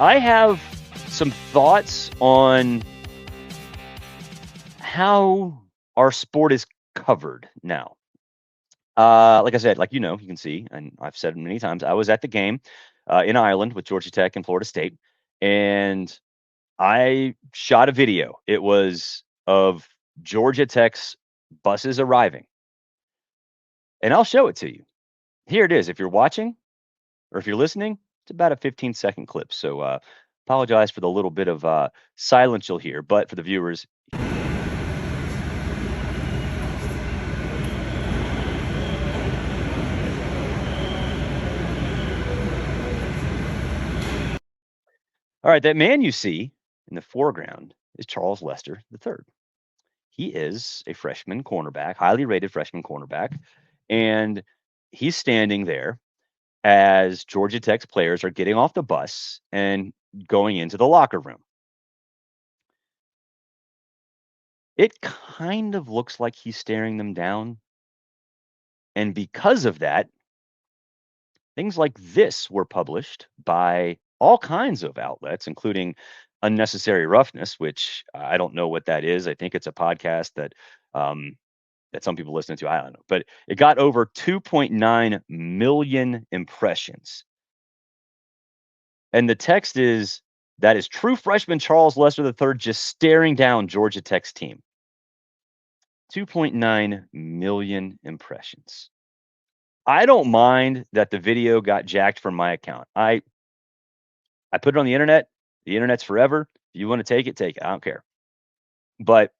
I have some thoughts on how our sport is covered now. Like I said, like you can see, and I've said it many times, I was at the game in Ireland with Georgia Tech and Florida State, and I shot a video. It was of Georgia Tech's buses arriving, and I'll show it to you. Here it is. If you're watching or if you're listening, it's about a 15-second clip. So apologize for the little bit of silence you'll hear, but for the viewers. All right, that man you see in the foreground is Charles Lester III. He is a freshman cornerback, highly rated freshman cornerback, and he's standing there as Georgia Tech's players are getting off the bus and going into the locker room. It kind of looks like he's staring them down. And because of that, things like this were published by all kinds of outlets, including Unnecessary Roughness, which I don't know what that is. I think it's a podcast that that some people listen to. I don't know, but it got over 2.9 million impressions. And the text is, that is true freshman Charles Lester III just staring down Georgia Tech's team. 2.9 million impressions. I don't mind that the video got jacked from my account. I put it on the internet. The internet's forever. If you want to take it, take it. I don't care. But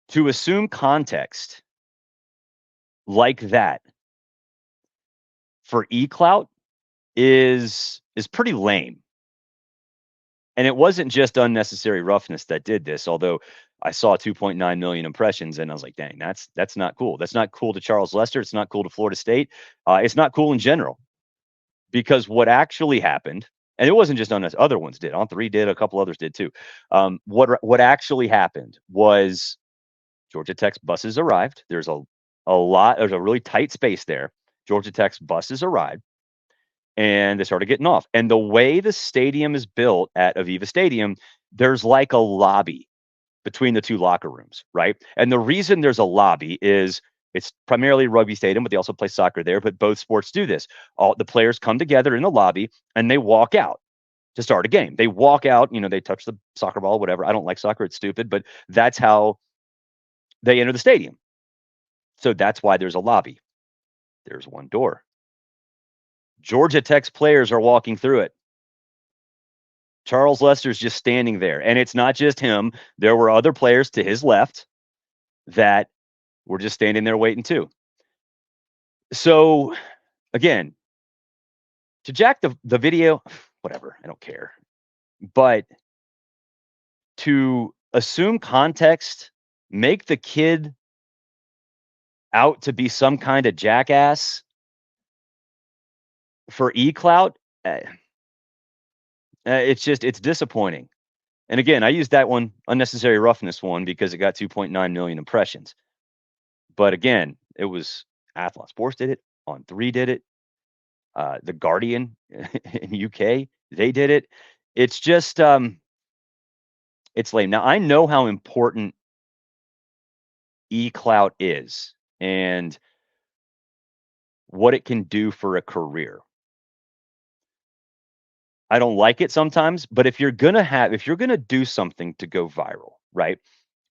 to assume context like that for eClout is pretty lame. And it wasn't just Unnecessary Roughness that did this, although I saw 2.9 million impressions and I was like, dang, that's not cool. That's not cool to Charles Lester. It's not cool to Florida State. It's not cool in general, because what actually happened, and it wasn't just Unnecessary, other ones did. On3 did, a couple others did too. What actually happened was Georgia Tech's buses arrived. There's a really tight space there. Georgia Tech's buses arrived and they started getting off. And the way the stadium is built at Aviva Stadium, there's like a lobby between the two locker rooms, right? And the reason there's a lobby is it's primarily a rugby stadium, but they also play soccer there. But both sports do this. All the players come together in the lobby and they walk out to start a game. They walk out, they touch the soccer ball, whatever. I don't like soccer. It's stupid, but that's how they enter the stadium. So that's why there's a lobby. There's one door. Georgia Tech's players are walking through it. Charles Lester's just standing there. And it's not just him. There were other players to his left that were just standing there waiting too. So, again, to jack the video, whatever, I don't care. But to assume context, make the kid out to be some kind of jackass for eClout, it's disappointing. And again, I used that one, Unnecessary Roughness one, because it got 2.9 million impressions. But again, it was Athlon Sports did it, On3 did it, The Guardian in UK, they did it. It's just, it's lame. Now, I know how important eClout is and what it can do for a career. I don't like it sometimes, but if you're gonna do something to go viral, right?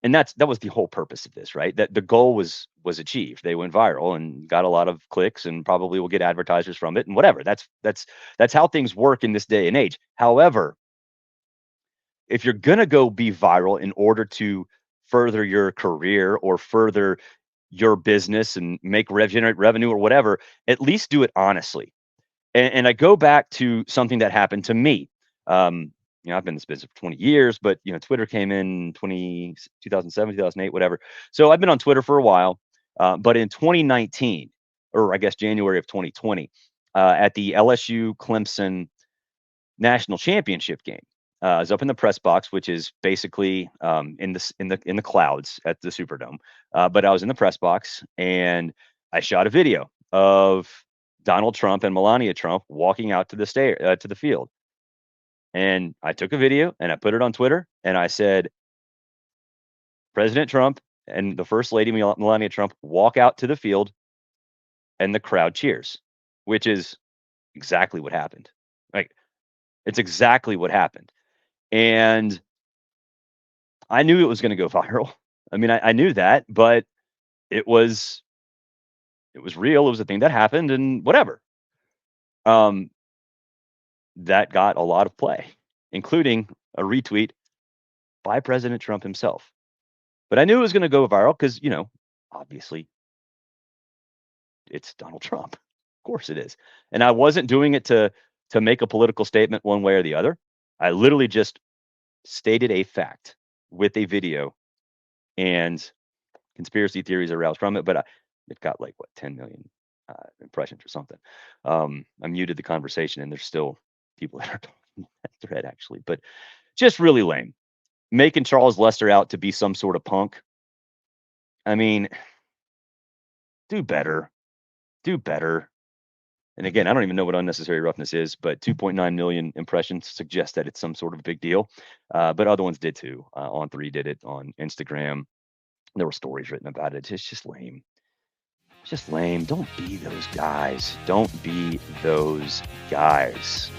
And that was the whole purpose of this, right? That the goal was achieved. They went viral and got a lot of clicks and probably will get advertisers from it and whatever. That's how things work in this day and age. However, if you're gonna go be viral in order to further your career or further your business and generate revenue or whatever, at least do it honestly. And I go back to something that happened to me. I've been in this business for 20 years, but Twitter came in 2007, 2008, whatever. So I've been on Twitter for a while. But in 2019, or I guess January of 2020, at the LSU Clemson national championship game, I was up in the press box, which is basically in the clouds at the Superdome. But I was in the press box and I shot a video of Donald Trump and Melania Trump walking out to the field. And I took a video and I put it on Twitter and I said, President Trump and the First Lady, Melania Trump, walk out to the field and the crowd cheers, which is exactly what happened. Like, it's exactly what happened. And I knew it was going to go viral. I mean, I knew that, but it was real. It was a thing that happened and whatever. That got a lot of play, including a retweet by President Trump himself. But I knew it was going to go viral because, obviously it's Donald Trump. Of course it is. And I wasn't doing it to make a political statement one way or the other. I literally just stated a fact with a video, and conspiracy theories aroused from it. But it got 10 million impressions or something. I muted the conversation, and there's still people that are talking that thread actually, but just really lame. Making Charles Lester out to be some sort of punk. I mean, do better. Do better. And again, I don't even know what unnecessary roughness is, but 2.9 million impressions suggest that it's some sort of a big deal. But other ones did too. On3 did it on Instagram. There were stories written about it. It's just lame. It's just lame. Don't be those guys. Don't be those guys.